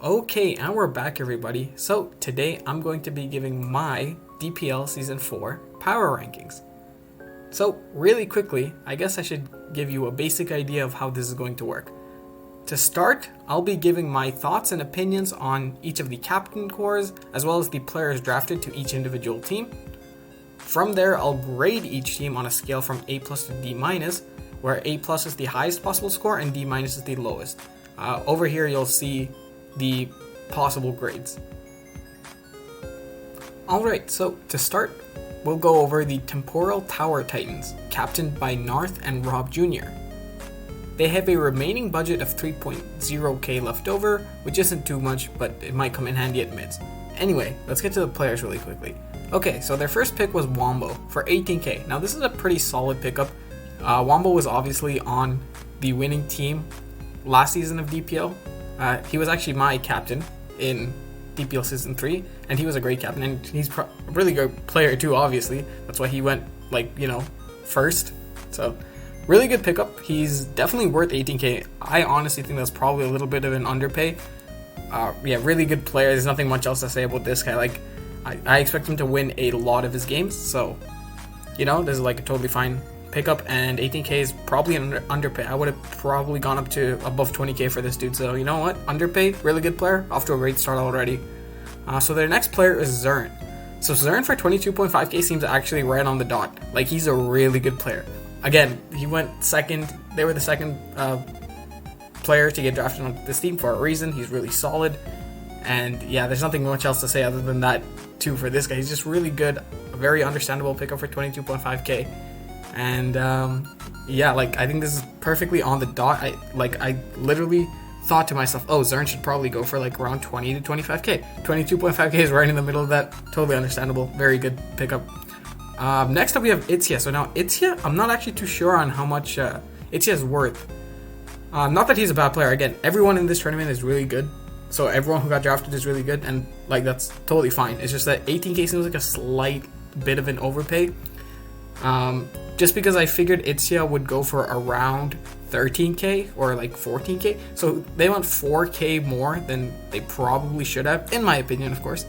Okay, and we're back, everybody. So today I'm going to be giving my DPL Season 4 power rankings. So really quickly, I guess I should give you a basic idea of how this is going to work. To start, I'll be giving my thoughts and opinions on each of the captain cores, as well as the players drafted to each individual team. From there, I'll grade each team on a scale from A+ to D-, where A+ is the highest possible score and D- is the lowest. Over here, you'll see the possible grades. Alright, so to start, we'll go over the Temporal Tower Titans, captained by Narth and Rob Jr. They have a remaining budget of 3.0k left over, which isn't too much, but it might come in handy at mids. Anyway, let's get to the players really quickly. Okay, so their first pick was Wombo for 18k. Now this is a pretty solid pickup. Wombo was obviously on the winning team last season of DPL. He was actually my captain in DPL Season 3, and he was a great captain, and he's a really good player too, obviously. That's why he went, first. So, really good pickup. He's definitely worth 18k. I honestly think that's probably a little bit of an underpay. Really good player. There's nothing much else to say about this guy. I expect him to win a lot of his games, so, this is a totally fine pickup, and 18k is probably an underpay. I would have probably gone up to above 20k for this dude, so you know what? Underpay, really good player, off to a great start already. So their next player is Zern. So Zern for 22.5k seems actually right on the dot. He's a really good player. Again, he went second. They were the second player to get drafted on this team for a reason. He's really solid, and yeah, there's nothing much else to say other than that too for this guy. He's just really good, a very understandable pickup for 22.5k. And I think this is perfectly on the dot. I literally thought to myself, oh, Zern should probably go for around 20 to 25k. 22.5k is right in the middle of that. Totally understandable. Very good pickup. Next up we have Itzia. So now Itzia, I'm not actually too sure on how much Itzia is worth. Not that he's a bad player. Again, everyone in this tournament is really good. So everyone who got drafted is really good, and that's totally fine. It's just that 18k seems like a slight bit of an overpay. Just because I figured Itzia would go for around 13k or 14k, so they went 4k more than they probably should have, in my opinion, of course.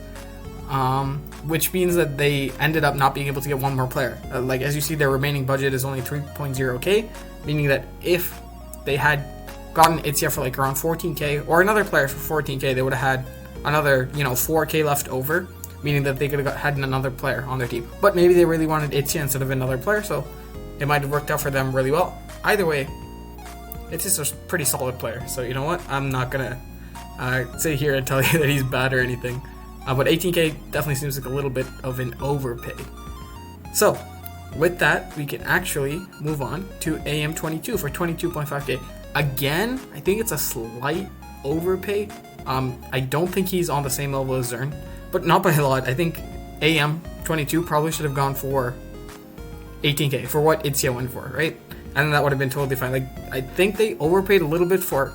Which means that they ended up not being able to get one more player. As you see, their remaining budget is only 3.0k, meaning that if they had gotten Itzia for around 14k or another player for 14k, they would have had another 4k left over, meaning that they could have had another player on their team. But maybe they really wanted Itzia instead of another player, so it might have worked out for them really well. Either way, Itzia's a pretty solid player, so you know what? I'm not gonna sit here and tell you that he's bad or anything. But 18k definitely seems like a little bit of an overpay. So, with that, we can actually move on to AM22 for 22.5k. Again, I think it's a slight overpay. I don't think he's on the same level as Zern, but not by a lot. I think AM22 probably should have gone for 18k for what Itzia went for, right? And that would have been totally fine. I think they overpaid a little bit for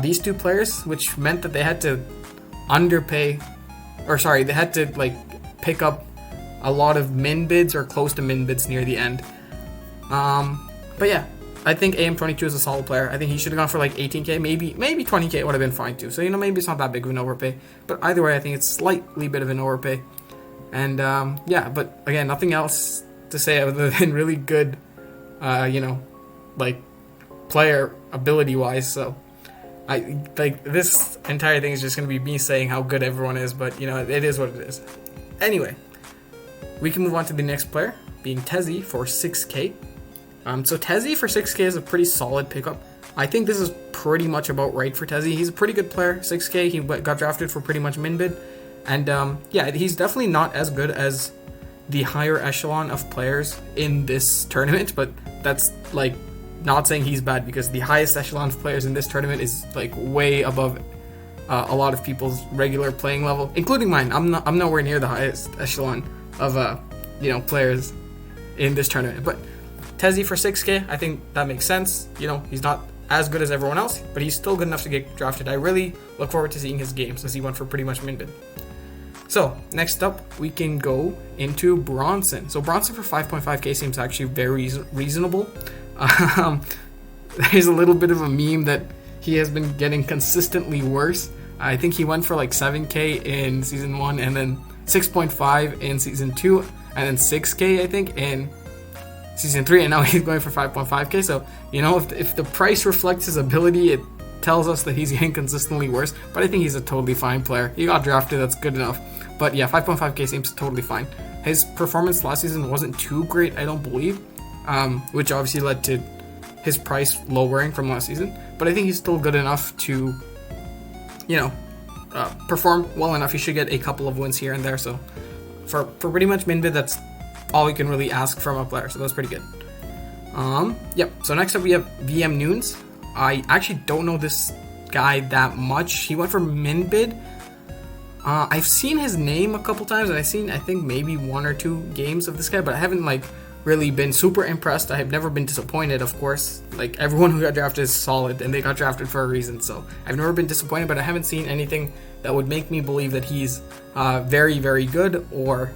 these two players, which meant that they had to they had to pick up a lot of min bids or close to min bids near the end. But yeah, I think AM22 is a solid player. I think he should have gone for 18k, maybe 20k would have been fine too. So maybe it's not that big of an overpay, but either way, I think it's slightly bit of an overpay. And but again, nothing else to say other than really good, player ability wise. So I this entire thing is just gonna be me saying how good everyone is, but it is what it is. Anyway, we can move on to the next player, being Tezzy for 6k. So Tezzy for 6k is a pretty solid pickup. I think this is pretty much about right for Tezzy. He's a pretty good player. 6k, he got drafted for pretty much min bid, and he's definitely not as good as the higher echelon of players in this tournament, but that's not saying he's bad, because the highest echelon of players in this tournament is way above a lot of people's regular playing level, including mine. I'm nowhere near the highest echelon of players in this tournament. But Tezzy for 6k, I think that makes sense. He's not as good as everyone else, but he's still good enough to get drafted. I really look forward to seeing his game, since he went for pretty much min bid. So, next up, we can go into Bronson. So, Bronson for 5.5k seems actually very reasonable. There's a little bit of a meme that he has been getting consistently worse. I think he went for like 7K in season 1 and then 6.5 in season 2 and then 6K I think in season 3, and now he's going for 5.5K. So, you know, if the price reflects his ability, it tells us that he's getting consistently worse. But I think he's a totally fine player. He got drafted, that's good enough. But yeah, 5.5K seems totally fine. His performance last season wasn't too great, I don't believe, which obviously led to his price lowering from last season. But I think he's still good enough to, you know, perform well enough. He should get a couple of wins here and there. So for pretty much min bid, that's all we can really ask from a player. So that's pretty good. Yep. So next up we have VM Noons. I actually don't know this guy that much. He went for min bid. I've seen his name a couple times, and I think maybe 1 or 2 games of this guy, but I haven't like really been super impressed. I have never been disappointed, of course. Like, everyone who got drafted is solid, and they got drafted for a reason. So I've never been disappointed, but I haven't seen anything that would make me believe that he's very, very good, or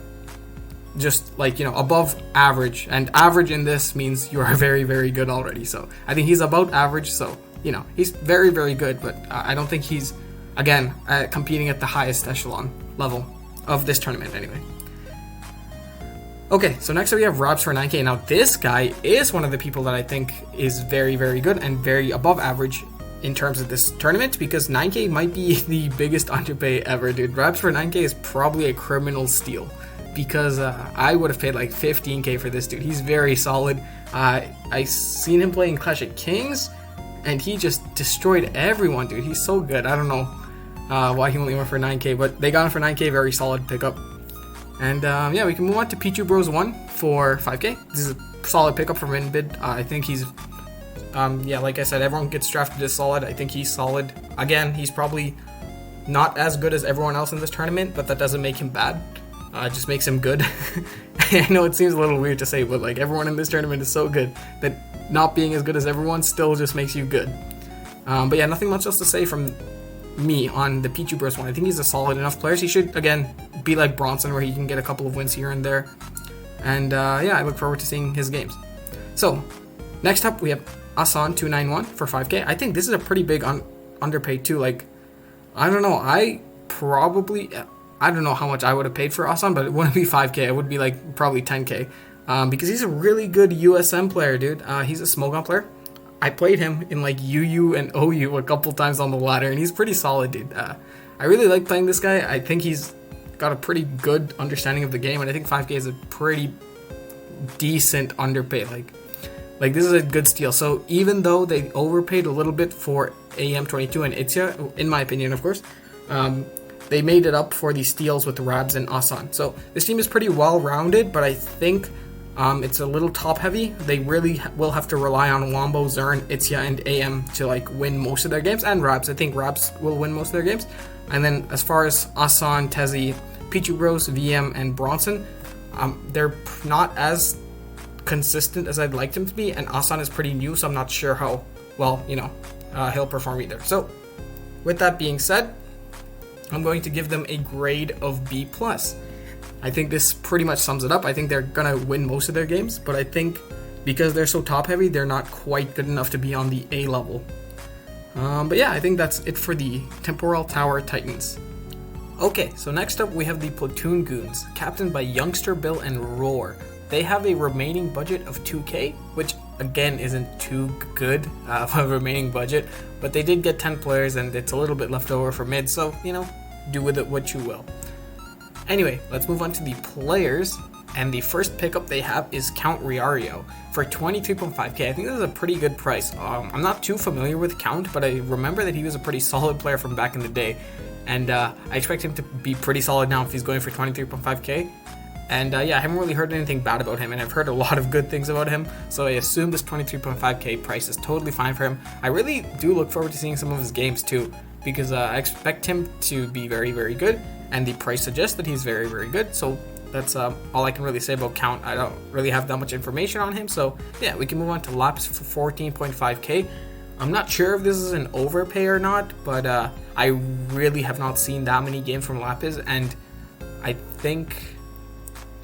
just like, you know, above average. And average in this means you are very, very good already. So I think he's about average. So, you know, he's very, very good, but I don't think he's, again, competing at the highest echelon level of this tournament anyway. Okay, so next up we have Robs for 9K. Now this guy is one of the people that I think is very, very good and very above average in terms of this tournament, because 9K might be the biggest underpay ever, dude. Robs for 9K is probably a criminal steal, because I would have paid like 15K for this dude. He's very solid. I seen him play in Clash of Kings, and he just destroyed everyone, dude. He's so good. I don't know why he only went for 9K, but they got him for 9K. Very solid pickup. And yeah, we can move on to Pichu Bros 1 for 5K. This is a solid pickup for min bid. I think he's, yeah, like I said, everyone gets drafted as solid. I think he's solid. Again, he's probably not as good as everyone else in this tournament, but that doesn't make him bad. It just makes him good. I know it seems a little weird to say, but like, everyone in this tournament is so good that not being as good as everyone still just makes you good. But yeah, nothing much else to say from me on the Pichu Bros 1. I think he's a solid enough player. He should, again, be like Bronson, where he can get a couple of wins here and there. And yeah, I look forward to seeing his games. So, next up, we have Asan291 for 5K. I think this is a pretty big underpaid too. Like, I don't know. I don't know how much I would have paid for Asan, but it wouldn't be 5K. It would be like probably 10K. Because he's a really good USM player, dude. He's a Smogon player. I played him in like UU and OU a couple times on the ladder, and he's pretty solid, dude. I really like playing this guy. I think he's got a pretty good understanding of the game, and I think 5K is a pretty decent underpay. Like this is a good steal. So even though they overpaid a little bit for AM22 and Itzia, in my opinion, of course, they made it up for these steals with Rabs and Asan. So this team is pretty well-rounded, but I think it's a little top-heavy. They really will have to rely on Wombo, Zern, Itzia, and AM to like win most of their games, and Rabs. I think Rabs will win most of their games. And then as far as Asan, Tezzy, Pichu Bros, VM, and Bronson, they're not as consistent as I'd like them to be, and Asan is pretty new, so I'm not sure how well, you know, he'll perform either. So with that being said, I'm going to give them a grade of B+. I think this pretty much sums it up. I think they're going to win most of their games, but I think because they're so top-heavy, they're not quite good enough to be on the A level. But yeah, I think that's it for the Temporal Tower Titans. Okay, so next up we have the Platoon Goons, captained by Youngster Bill and Roar. They have a remaining budget of 2K, which again isn't too good of a remaining budget, but they did get 10 players and it's a little bit left over for mid, so, you know, do with it what you will. Anyway, let's move on to the players, and the first pickup they have is Count Riario for 23.5k. I think this is a pretty good price. I'm not too familiar with Count, but I remember that he was a pretty solid player from back in the day, and I expect him to be pretty solid now if he's going for 23.5k. And yeah, I haven't really heard anything bad about him, and I've heard a lot of good things about him, so I assume this 23.5k price is totally fine for him. I really do look forward to seeing some of his games too, because I expect him to be very, very good, and the price suggests that he's very, very good, so that's all I can really say about Count. I don't really have that much information on him, so yeah, we can move on to Lapis for 14.5k. I'm not sure if this is an overpay or not, but I really have not seen that many games from Lapis, and I think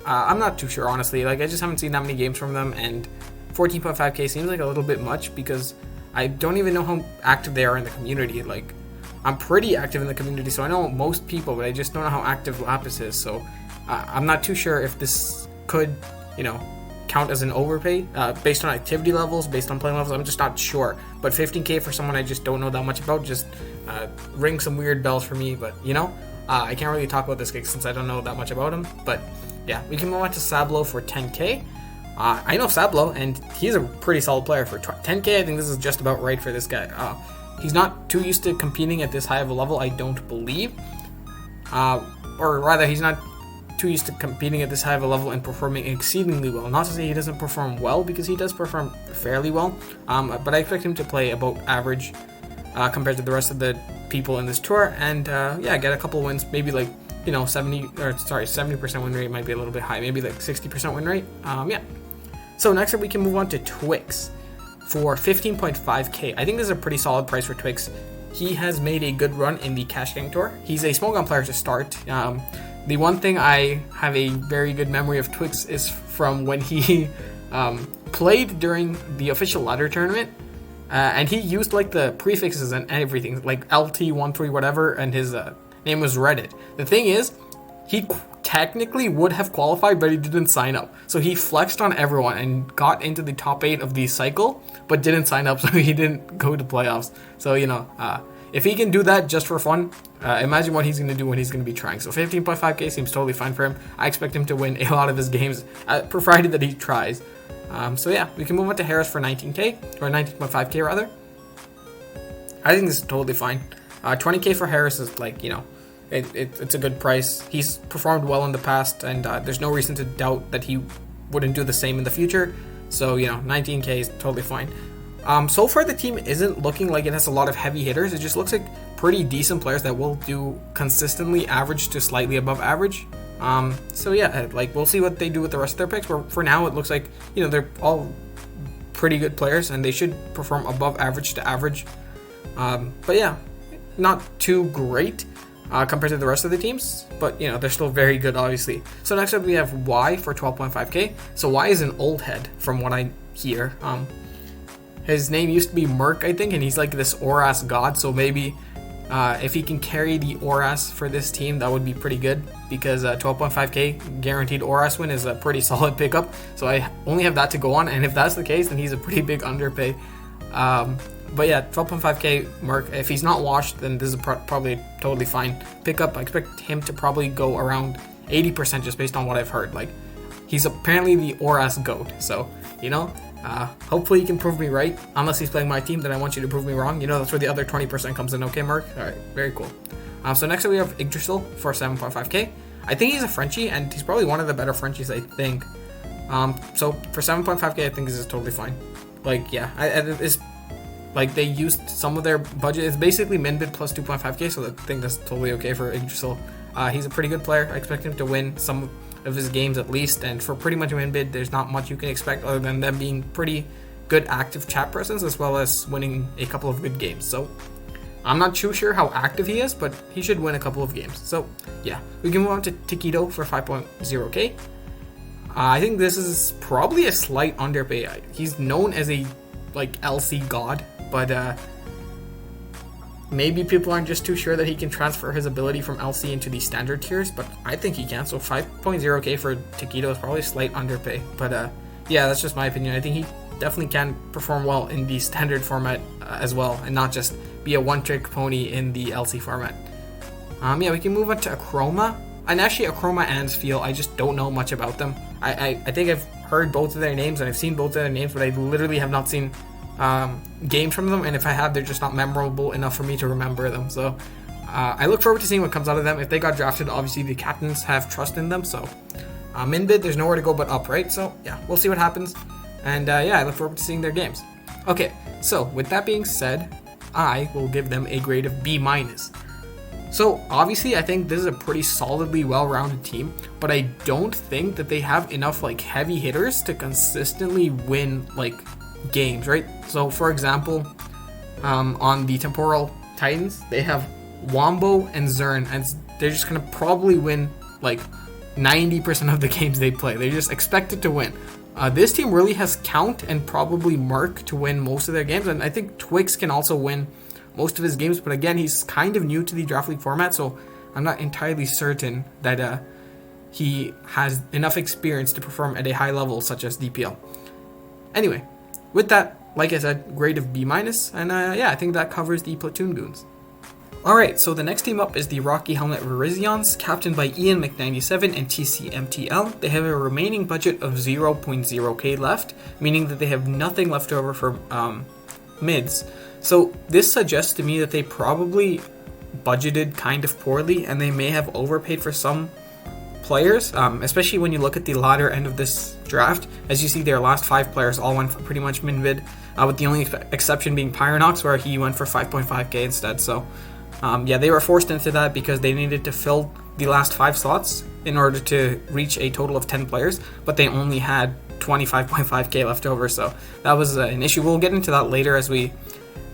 I'm not too sure, honestly. Like, I just haven't seen that many games from them, and 14.5k seems like a little bit much because I don't even know how active they are in the community. Like, I'm pretty active in the community, so I know most people, but I just don't know how active Lapis is. So I'm not too sure if this could, count as an overpay based on activity levels, based on playing levels. I'm just not sure. But 15k for someone I just don't know that much about just rings some weird bells for me. But I can't really talk about this guy since I don't know that much about him. But yeah, we can move on to Sablo for 10k. I know Sablo, and he's a pretty solid player for 10k. I think this is just about right for this guy. He's not too used to competing at this high of a level, I don't believe. Or rather, he's not too used to competing at this high of a level and performing exceedingly well. Not to say he doesn't perform well, because he does perform fairly well. But I expect him to play about average compared to the rest of the people in this tour, and get a couple of wins, maybe like 70% win rate might be a little bit high, maybe like 60% win rate. So next up, we can move on to Twix for 15.5k. I think this is a pretty solid price for Twix. He has made a good run in the Cash Gang tour. He's a small gun player to start. The one thing I have a very good memory of Twix is from when he played during the official ladder tournament, and he used like the prefixes and everything, like LT13 whatever, and his name was Reddit. The thing is, he technically would have qualified, but he didn't sign up. So he flexed on everyone and got into the top 8 of the cycle, but didn't sign up, so he didn't go to playoffs. So, if he can do that just for fun, imagine what he's going to do when he's going to be trying. So 15.5k seems totally fine for him. I expect him to win a lot of his games, provided that he tries. We can move on to Harris for 19k, or 19.5k rather. I think this is totally fine. 20k for Harris is it's a good price. He's performed well in the past, and there's no reason to doubt that he wouldn't do the same in the future. So, 19k is totally fine. So far, the team isn't looking like it has a lot of heavy hitters. It just looks like pretty decent players that will do consistently average to slightly above average. We'll see what they do with the rest of their picks. But for now, it looks like, they're all pretty good players, and they should perform above average to average. Not too great compared to the rest of the teams, but they're still very good, obviously. So next up we have Y for 12.5k. So Y is an old head from what I hear. His name used to be Merc, I think, and he's like this Oras god, so maybe if he can carry the Oras for this team, that would be pretty good, because 12.5k guaranteed Oras win is a pretty solid pickup. So I only have that to go on, and if that's the case, then he's a pretty big underpay. 12.5k Merc. If he's not washed, then this is probably a totally fine pickup. I expect him to probably go around 80% just based on what I've heard. Like, he's apparently the Oras goat, so hopefully you can prove me right. Unless he's playing my team, then I want you to prove me wrong. That's where the other 20% comes in. Okay, Merc? Alright, very cool. So next up we have Yggdrasil for 7.5k. I think he's a Frenchie, and he's probably one of the better Frenchies, I think. So for 7.5k, I think this is totally fine. It's like they used some of their budget. It's basically min bid plus 2.5k, so I think that's totally okay for Yggdrasil. He's a pretty good player. I expect him to win some of his games at least, and for pretty much a min bid, there's not much you can expect other than them being pretty good active chat presence, as well as winning a couple of good games. So I'm not too sure how active he is, but he should win a couple of games. So yeah, we can move on to Taquito for 5.0k. I think this is probably a slight underpay. He's known as a LC god, but maybe people aren't just too sure that he can transfer his ability from LC into the standard tiers, but I think he can. So 5.0k for Taquito is probably a slight underpay, but that's just my opinion. I think he definitely can perform well in the standard format as well, and not just be a one-trick pony in the LC format. We can move on to Akroma. And actually, Akroma and Feel, I just don't know much about them. I think I've heard both of their names, and I've seen both of their names, but I literally have not seen games from them, and if I have, they're just not memorable enough for me to remember them. So I look forward to seeing what comes out of them. If they got drafted, obviously the captains have trust in them, so min bid, there's nowhere to go but up, right? So yeah, we'll see what happens, and I look forward to seeing their games. Okay, so with that being said, I will give them a grade of B-. So obviously I think this is a pretty solidly well-rounded team, but I don't think that they have enough heavy hitters to consistently win games, right? So for example, on the Temporal Titans, they have Wombo and Zern, and they're just gonna probably win 90% of the games they play. They're just expected to win. This team really has Count and probably Mark to win most of their games, and I think Twix can also win most of his games, but again, he's kind of new to the Draft League format, so I'm not entirely certain that he has enough experience to perform at a high level such as DPL. Anyway, with that, like I said, grade of B-, and yeah, I think that covers the Platoon Goons. Alright, so the next team up is the Rocky Helmet Virizions, captained by Ian McNinety7 and TCMTL. They have a remaining budget of 0.0k left, meaning that they have nothing left over for mids. So this suggests to me that they probably budgeted kind of poorly, and they may have overpaid for some players, especially when you look at the latter end of this draft. As you see, their last 5 players all went for pretty much min-mid, with the only exception being Pyronox, where he went for 5.5k instead. So yeah, they were forced into that because they needed to fill the last 5 slots in order to reach a total of 10 players, but they only had 25.5k left over, so that was an issue. We'll get into that later as we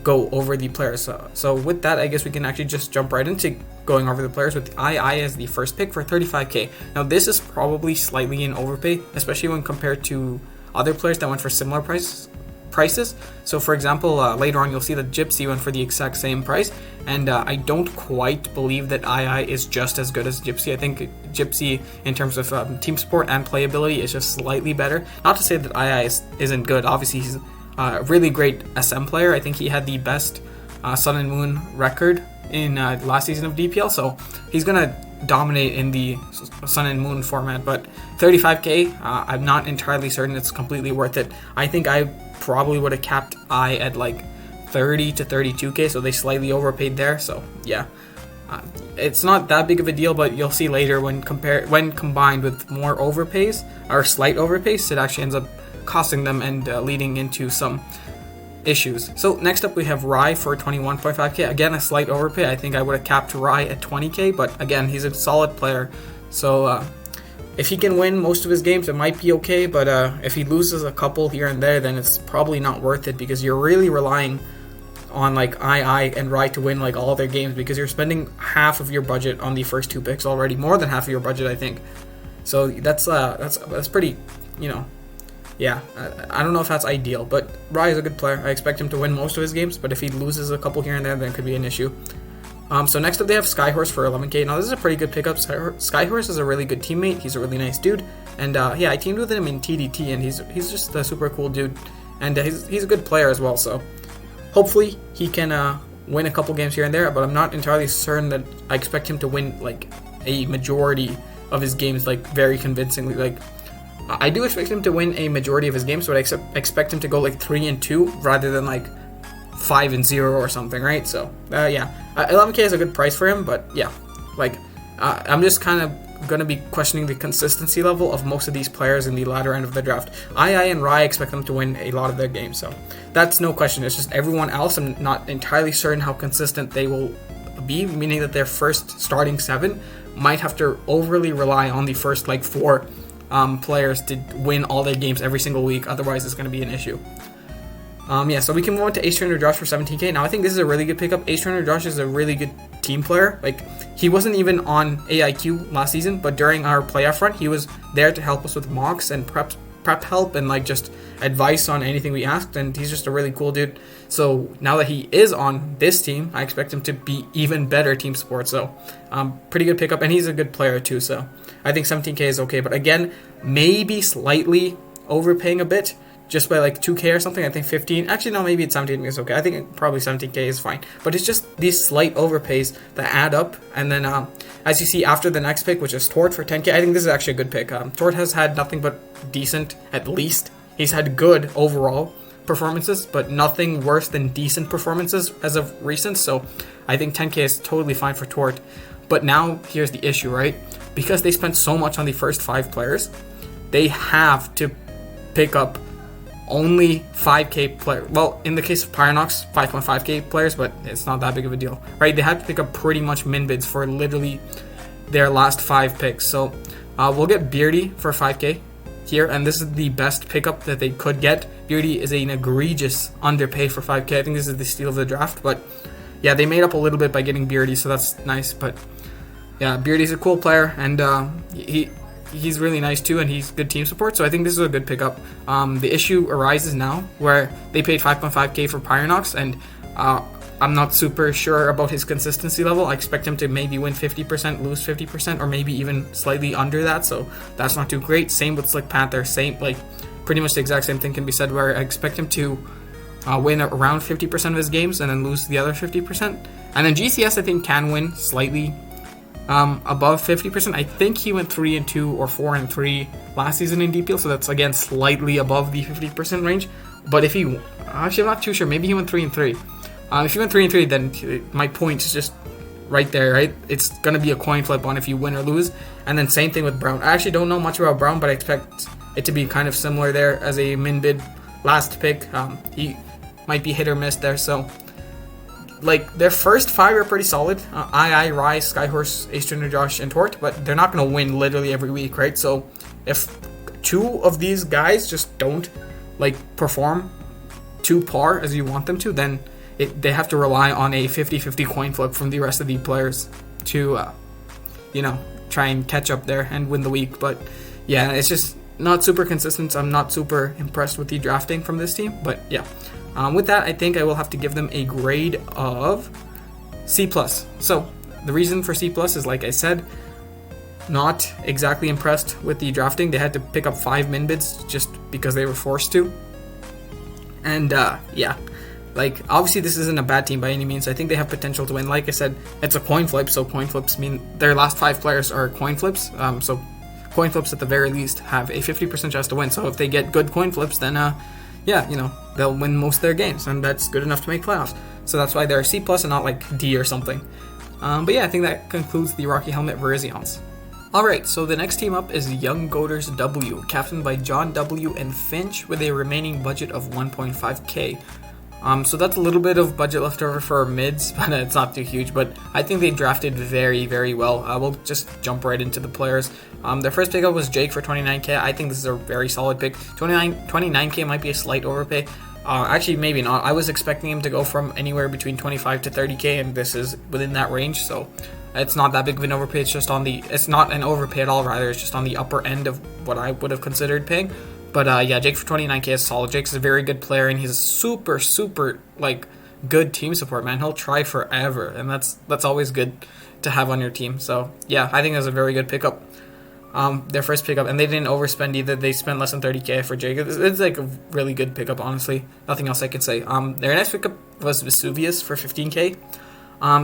go over the players. So with that, I guess we can actually just jump right into going over the players with II as the first pick for 35k. Now this is probably slightly an overpay, especially when compared to other players that went for similar prices. So for example, later on you'll see that Gypsy went for the exact same price, and I don't quite believe that II is just as good as Gypsy. I think Gypsy, in terms of team support and playability, is just slightly better. Not to say that II isn't good. Obviously he's a really great SM player. I think he had the best Sun and Moon record in last season of DPL, so he's gonna dominate in the Sun and Moon format. But 35k, I'm not entirely certain it's completely worth it. I think I probably would have capped I at like 30 to 32k, so they slightly overpaid there. So yeah, it's not that big of a deal, but you'll see later when combined with more overpays or slight overpays, it actually ends up costing them and leading into some issues. So next up we have Rye for 21.5k. Again, a slight overpay. I think I would have capped Rye at 20k, but again, he's a solid player. So if he can win most of his games, it might be okay, but if he loses a couple here and there, then it's probably not worth it, because you're really relying on like II and Rye to win like all their games, because you're spending half of your budget on the first 2 picks already, more than half of your budget, I think. So that's pretty, you know, yeah, I don't know if that's ideal, but Rye is a good player. I expect him to win most of his games, but if he loses a couple here and there, then it could be an issue. So next up they have Skyhorse for 11k. Now this is a pretty good pickup. Skyhorse is a really good teammate. He's a really nice dude, and yeah, I teamed with him in TDT, and he's just a super cool dude, and he's a good player as well. So hopefully he can win a couple games here and there, but I'm not entirely certain that I expect him to win like a majority of his games like very convincingly. Like I do expect him to win a majority of his games, but I expect him to go like 3-2 rather than like 5-0 or something, right? So yeah, 11k is a good price for him, but yeah, like I'm just kind of going to be questioning the consistency level of most of these players in the latter end of the draft. II and Rye, expect them to win a lot of their games, so that's no question. It's just everyone else, I'm not entirely certain how consistent they will be, meaning that their first starting 7 might have to overly rely on the first like 4 players to win all their games every single week, otherwise it's going to be an issue. Yeah, so we can move on to Ace Trainer Josh for 17k. Now I think this is a really good pickup. Ace Trainer Josh is a really good team player. Like, he wasn't even on AIQ last season, but during our playoff run, he was there to help us with mocks and prep help and like just advice on anything we asked, and he's just a really cool dude. So now that he is on this team, I expect him to be even better team support. So pretty good pickup, and he's a good player too, so I think 17k is okay. But again, maybe slightly overpaying a bit, just by like 2k or something. I think 15, actually no, maybe it's 17 is okay. I think probably 17k is fine, but it's just these slight overpays that add up. And then as you see after the next pick, which is Tort for 10k, I think this is actually a good pick. Tort has had nothing but decent, at least. He's had good overall performances, but nothing worse than decent performances as of recent, so I think 10k is totally fine for Tort. But now here's the issue, right? Because they spent so much on the first 5 players, they have to pick up only 5k player. Well, in the case of Pyronox, 5.5k players, but it's not that big of a deal, right? They had to pick up pretty much min bids for literally their last 5 picks. So we'll get Beardy for 5k here, and this is the best pickup that they could get. Beardy is an egregious underpay for 5k. I think this is the steal of the draft, but yeah, they made up a little bit by getting Beardy, so that's nice. But yeah, Beardy's a cool player, and he's really nice too, and he's good team support, so I think this is a good pickup. The issue arises now where they paid 5.5k for Pyronox, and I'm not super sure about his consistency level. I expect him to maybe win 50%, lose 50%, or maybe even slightly under that, so that's not too great. Same with Slick Panther, same, like, pretty much the exact same thing can be said, where I expect him to win around 50% of his games and then lose the other 50%. And then GCS, I think, can win slightly above 50%. I think he went 3-2 or 4-3 last season in DPL, so that's again slightly above the 50% range. But if he, actually, I'm not too sure. Maybe he went 3-3. If he went 3-3, then my point is just right there, right? It's gonna be a coin flip on if you win or lose. And then same thing with Brown. I actually don't know much about Brown, but I expect it to be kind of similar there as a min bid last pick. He might be hit or miss there, so. Like, their first 5 are pretty solid. Rise, Skyhorse, Ace Trainer Josh, and Tort, but they're not going to win literally every week, right? So, if 2 of these guys just don't, like, perform to par as you want them to, then they have to rely on a 50-50 coin flip from the rest of the players to, try and catch up there and win the week. But, yeah, it's just not super consistent. I'm not super impressed with the drafting from this team, but, yeah. With that, I think I will have to give them a grade of C+. So, the reason for C+ is, like I said, not exactly impressed with the drafting. They had to pick up 5 min bids just because they were forced to. And, yeah. Like, obviously this isn't a bad team by any means. I think they have potential to win. Like I said, it's a coin flip, so coin flips mean their last 5 players are coin flips. So, coin flips at the very least have a 50% chance to win. So, if they get good coin flips, then, yeah, they'll win most of their games, and that's good enough to make playoffs. So that's why they're C+ and not like D or something. But yeah, I think that concludes the Rocky Helmet Virizions. Alright, so the next team up is Young Goaters W, captained by John W. and Finch with a remaining budget of 1.5k. So that's a little bit of budget left over for mids, but it's not too huge. But I think they drafted very, very well. We'll just jump right into the players. Their first pickup was Jake for 29k. I think this is a very solid pick. 29k might be a slight overpay. Actually, maybe not. I was expecting him to go from anywhere between 25 to 30k, and this is within that range. So it's not that big of an overpay. It's not an overpay at all. Rather, it's just on the upper end of what I would have considered paying. But yeah, Jake for 29k is solid. Jake's a very good player, and he's a super, super, like, good team support, man. He'll try forever, and that's always good to have on your team. So, yeah, I think that's a very good pickup. Their first pickup, and they didn't overspend either. They spent less than 30k for Jake. It's like a really good pickup, honestly. Nothing else I could say. Their next pickup was Vesuvius for 15k.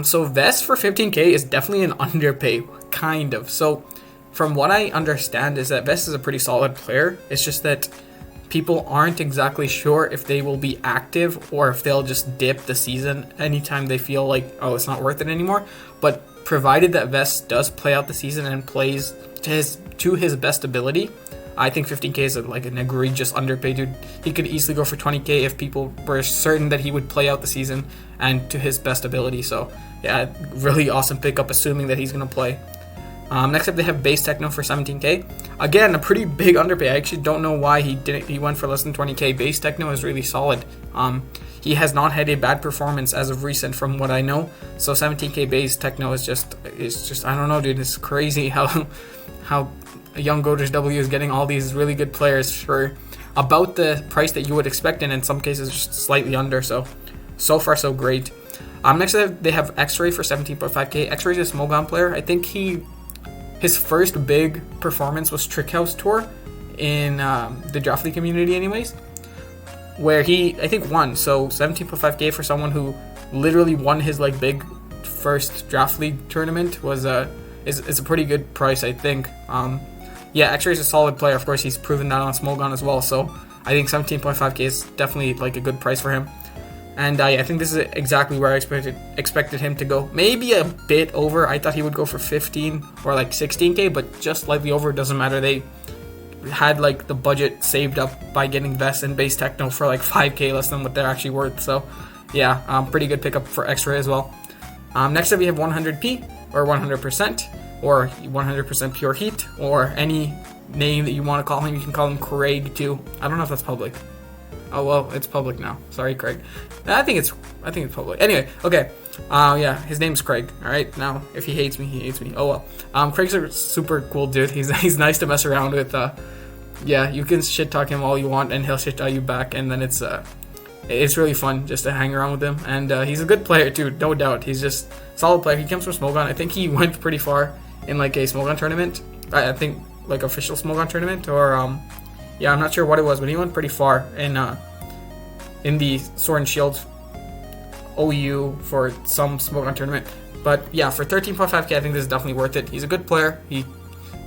So Vest for 15k is definitely an underpay, kind of. So from what I understand is that Vest is a pretty solid player. It's just that people aren't exactly sure if they will be active or if they'll just dip the season anytime they feel like, oh, it's not worth it anymore. But provided that Vest does play out the season and plays to his best ability, I think 15k is like an egregious underpay, dude. He could easily go for 20k if people were certain that he would play out the season and to his best ability. So yeah, really awesome pickup, assuming that he's going to play. Next up, they have Base Techno for 17k. Again, a pretty big underpay. I actually don't know why he went for less than 20k. Base Techno is really solid. He has not had a bad performance as of recent from what I know. So 17k Base Techno is just I don't know, dude. It's crazy how Young Goaters W is getting all these really good players for about the price that you would expect, and in some cases just slightly under. So far so great. Next they have X-Ray for 17.5k. X-Ray is a Smogon player. I think his first big performance was Trick House Tour in the Draft League community anyways, where he, I think, won. So 17.5k for someone who literally won his like big first Draft League tournament is a pretty good price, I think. Yeah, X-Ray is a solid player. Of course, he's proven that on Smogon as well. So I think 17.5k is definitely like a good price for him. And I think this is exactly where I expected him to go. Maybe a bit over. I thought he would go for 15 or like 16k, but just slightly over. It doesn't matter. They had like the budget saved up by getting Vest and Base Techno for like 5k less than what they're actually worth. So yeah, pretty good pickup for X-Ray as well. Next up, we have 100p or 100% or 100% Pure Heat or any name that you want to call him. You can call him Craig too. I don't know if that's public. Oh well, it's public now. Sorry, Craig. I think it's public. Anyway, okay. Yeah, his name's Craig. All right. Now, if he hates me, he hates me. Oh well. Craig's a super cool dude. He's nice to mess around with. Yeah, you can shit talk him all you want, and he'll shit talk you back, and then it's it's really fun just to hang around with him. And he's a good player too, no doubt. He's just a solid player. He comes from Smogon. I think he went pretty far in like a Smogon tournament. I think like official Smogon tournament, or yeah, I'm not sure what it was, but he went pretty far in the Sword and Shield OU for some Smogon tournament. But yeah, for 13.5k, I think this is definitely worth it. He's a good player. He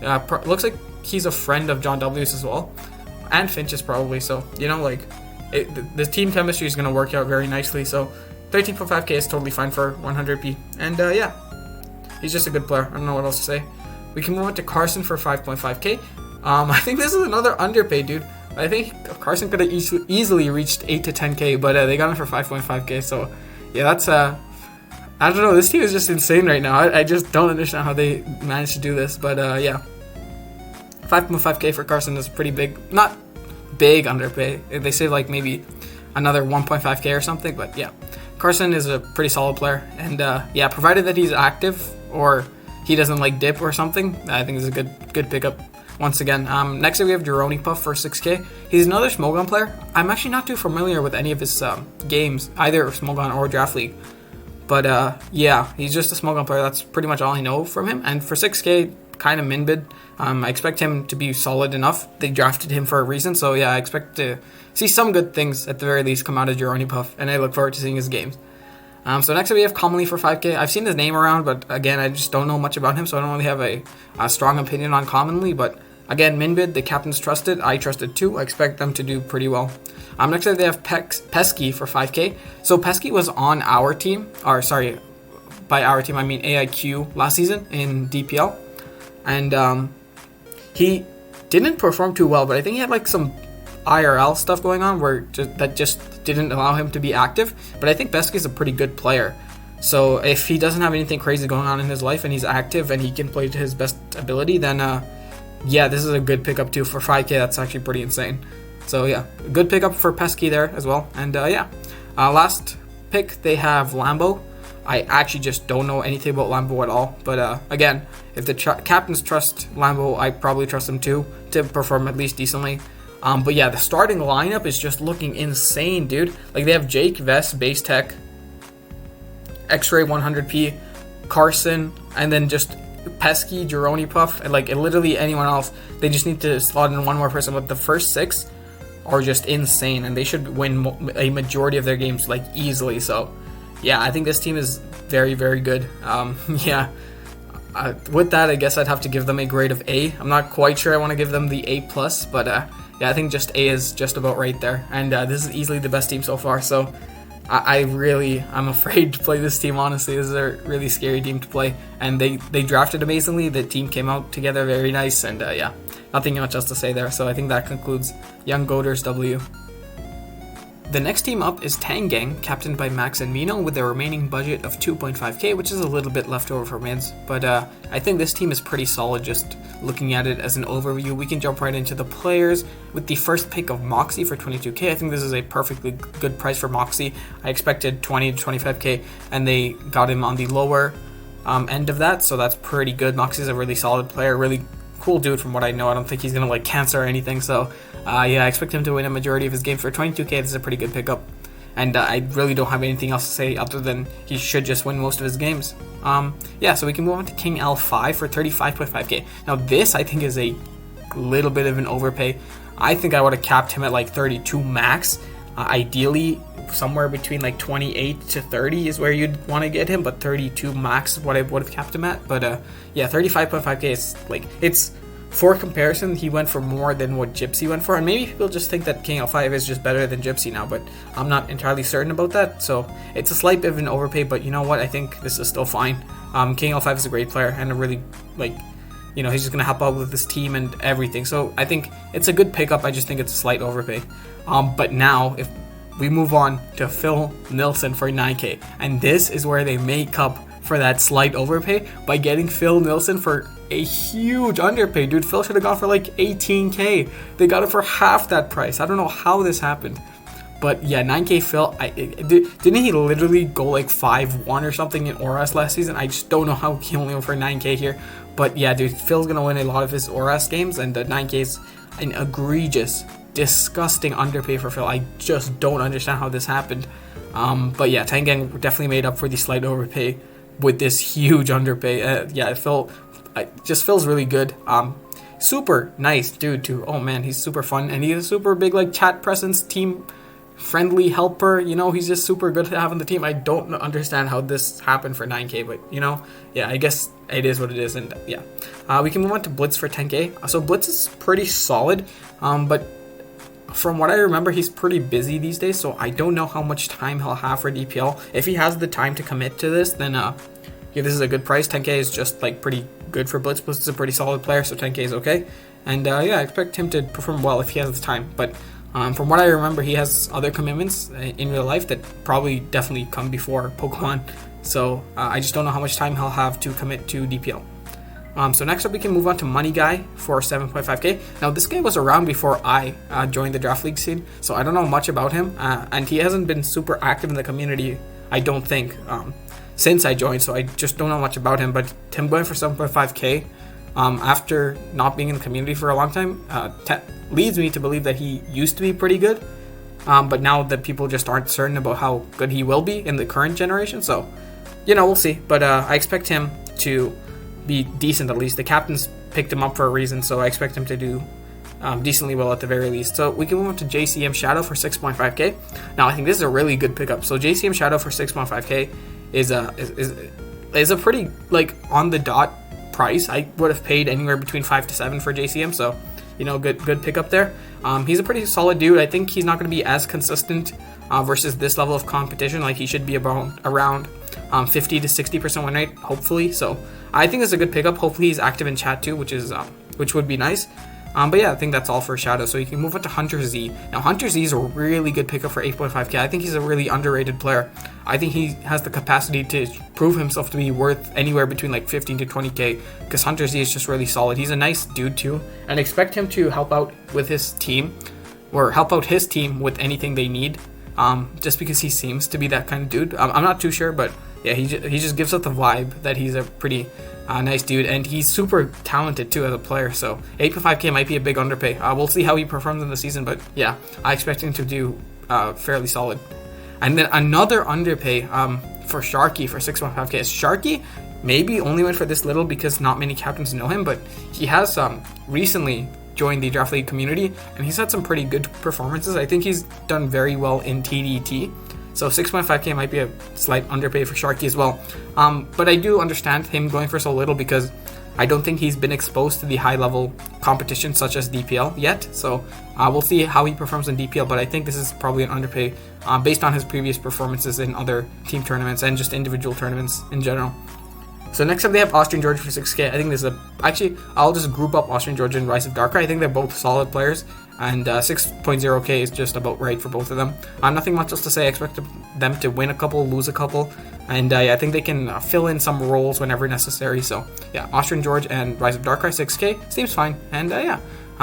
looks like he's a friend of John W's as well, and Finch's probably. So you know, like the team chemistry is going to work out very nicely. So 13.5k is totally fine for 100p. And yeah, he's just a good player. I don't know what else to say. We can move on to Carson for 5.5k. I think this is another underpaid dude. I think Carson could have easily reached 8 to 10k, but they got him for 5.5k. So yeah, that's I don't know. This team is just insane right now. I just don't understand how they managed to do this. But yeah, 5.5k for Carson is pretty big. Not big underpay. They say like maybe another 1.5k or something. But yeah, Carson is a pretty solid player. And yeah, provided that he's active or he doesn't like dip or something, I think is a good pickup. Once again, next up we have Jeroni Puff for 6k. He's another Smogon player. I'm actually not too familiar with any of his games, either Smogon or Draft League. But yeah, he's just a Smogon player. That's pretty much all I know from him. And for 6k, kind of min bid. I expect him to be solid enough. They drafted him for a reason, so yeah, I expect to see some good things at the very least come out of Jeroni Puff, and I look forward to seeing his games. So next up we have Commonly for 5k. I've seen his name around, but again, I just don't know much about him, so I don't really have a strong opinion on Commonly. But again, min bid, the captain's trusted. I trusted too. I expect them to do pretty well. Next up they have Pesky for 5k. So Pesky was on our team, or sorry, by our team I mean AIQ last season in DPL, and he didn't perform too well. But I think he had like some IRL stuff going on where that just didn't allow him to be active. But I think Pesky is a pretty good player. So if he doesn't have anything crazy going on in his life and he's active and he can play to his best ability, then yeah, this is a good pickup too for 5k. That's actually pretty insane. So yeah, good pickup for Pesky there as well. And yeah, last pick they have Lambo. I actually just don't know anything about Lambo at all. But again, if the captains trust Lambo, I probably trust him too to perform at least decently. But yeah, the starting lineup is just looking insane, dude. Like they have Jake, Vest, Base Tech, X-Ray 100p, Carson, and then just Pesky, Jeroni Puff, and like literally anyone else. They just need to slot in one more person. But the first 6 are just insane, and they should win a majority of their games like easily. So yeah, I think this team is very, very good. Yeah, with that, I guess I'd have to give them a grade of A. I'm not quite sure I want to give them the A+, but yeah, I think just A is just about right there. And this is easily the best team so far. So I'm afraid to play this team, honestly. This is a really scary team to play. And they drafted amazingly. The team came out together very nice. And yeah, nothing much else to say there. So I think that concludes Young Goaters W. The next team up is Tang Gang, captained by Max and Mino, with a remaining budget of 2.5k, which is a little bit left over for mids. But I think this team is pretty solid. Just looking at it as an overview, we can jump right into the players with the first pick of Moxie for 22k. I think this is a perfectly good price for Moxie. I expected 20 to 25k, and they got him on the lower end of that, so that's pretty good. Moxie's a really solid player, really cool dude from what I know. I don't think he's gonna like cancer or anything, so yeah, I expect him to win a majority of his games for 22k. This is a pretty good pickup, and I really don't have anything else to say other than he should just win most of his games. Yeah, so we can move on to King L5 for 35.5k. Now this I think is a little bit of an overpay. I think I would have capped him at like 32 max. Ideally somewhere between like 28 to 30 is where you'd want to get him, but 32 max is what I would have capped him at. But yeah, 35.5k is like, it's for comparison, he went for more than what Gypsy went for, and maybe people just think that King L5 is just better than Gypsy now, but I'm not entirely certain about that. So it's a slight bit of an overpay, but you know what, I think this is still fine. King L5 is a great player and a really, like, you know, he's just going to help out with this team and everything. So I think it's a good pickup. I just think it's a slight overpay. But now, if we move on to Phil Nilsson for 9k, and this is where they make up for that slight overpay by getting Phil Nilsson for a huge underpay. Dude, Phil should have gone for like 18k. They got it for half that price. I don't know how this happened. But yeah, 9K Phil, didn't he literally go like 5-1 or something in Oras last season? I just don't know how he only went for 9K here. But yeah, dude, Phil's gonna win a lot of his Oras games, and 9K is an egregious, disgusting underpay for Phil. I just don't understand how this happened. But yeah, Tang Gang definitely made up for the slight overpay with this huge underpay. Yeah, Phil, just feels really good. Super nice dude too. Oh man, he's super fun, and he's a super big like chat presence, team friendly helper. You know, he's just super good to have on the team. I don't understand how this happened for 9K, but you know, yeah, I guess it is what it is. And yeah, we can move on to Blitz for 10K. So Blitz is pretty solid, but from what I remember, he's pretty busy these days, so I don't know how much time he'll have for DPL. If he has the time to commit to this, then yeah, this is a good price. 10K is just like pretty good for Blitz. Blitz is a pretty solid player, so 10K is okay. And yeah, I expect him to perform well if he has the time. But from what I remember, he has other commitments in real life that probably definitely come before Pokemon. So I just don't know how much time he'll have to commit to DPL. So next up, we can move on to Money Guy for 7.5K. Now, this guy was around before I joined the Draft League scene, so I don't know much about him. And he hasn't been super active in the community, I don't think, since I joined, so I just don't know much about him. But him going for 7.5K after not being in the community for a long time leads me to believe that he used to be pretty good. But now that people just aren't certain about how good he will be in the current generation. So, you know, we'll see. But I expect him to be decent at least. The captains picked him up for a reason, so I expect him to do decently well at the very least. So we can move on to JCM Shadow for 6.5K. Now I think this is a really good pickup. So JCM Shadow for 6.5K is a pretty like on the dot price. I would have paid anywhere between 5 to 7 for JCM, so you know, good pickup there. He's a pretty solid dude. I think he's not going to be as consistent versus this level of competition. Like he should be around 50 to 60% win rate, hopefully. So I think it's a good pickup. Hopefully he's active in chat too, which would be nice. But yeah, I think that's all for Shadow. So you can move on to Hunter Z. Now Hunter Z is a really good pickup for 8.5K. I think he's a really underrated player. I think he has the capacity to prove himself to be worth anywhere between like 15 to 20K, because Hunter Z is just really solid. He's a nice dude too, and expect him to help out with his team, or help out his team with anything they need. Just because he seems to be that kind of dude. I'm not too sure, but yeah, he just gives us the vibe that he's a pretty nice dude, and he's super talented too as a player. So 8.5K might be a big underpay. We'll see how he performs in the season, but yeah, I expect him to do fairly solid. And then another underpay for Sharky for 6.5K. Sharky maybe only went for this little because not many captains know him, but he has recently joined the Draft League community, and he's had some pretty good performances. I think he's done very well in TDT. So 6.5K might be a slight underpay for Sharky as well. But I do understand him going for so little because I don't think he's been exposed to the high-level competition such as DPL yet. So we'll see how he performs in DPL, but I think this is probably an underpay based on his previous performances in other team tournaments and just individual tournaments in general. So next up, they have Austrian George for 6K. I think this is actually, I'll just group up Austrian George and Rise of Darkrai. I think they're both solid players, and 6.0K is just about right for both of them. Nothing much else to say. I expect them to win a couple, lose a couple, and I think they can fill in some roles whenever necessary. So yeah, Austrian George and Rise of Darkrai 6K seems fine, and yeah.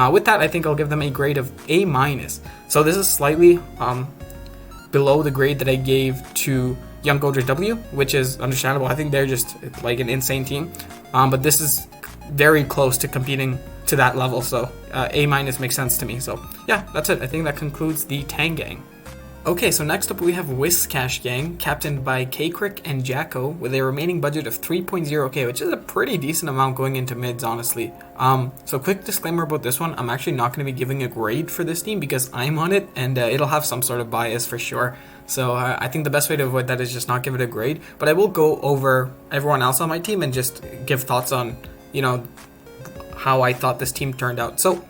With that, I think I'll give them a grade of A-. So this is slightly below the grade that I gave to Young Golders W, which is understandable. I think they're just like an insane team, but this is very close to competing to that level, so A- makes sense to me. So yeah, that's it. I think that concludes the Tang Gang. Okay, so next up we have Whiscash Gang, captained by K-Crick and Jacko, with a remaining budget of 3.0K, which is a pretty decent amount going into mids, honestly. So quick disclaimer about this one, I'm actually not going to be giving a grade for this team because I'm on it, and it'll have some sort of bias for sure. So I think the best way to avoid that is just not give it a grade, but I will go over everyone else on my team and just give thoughts on, you know, how I thought this team turned out. So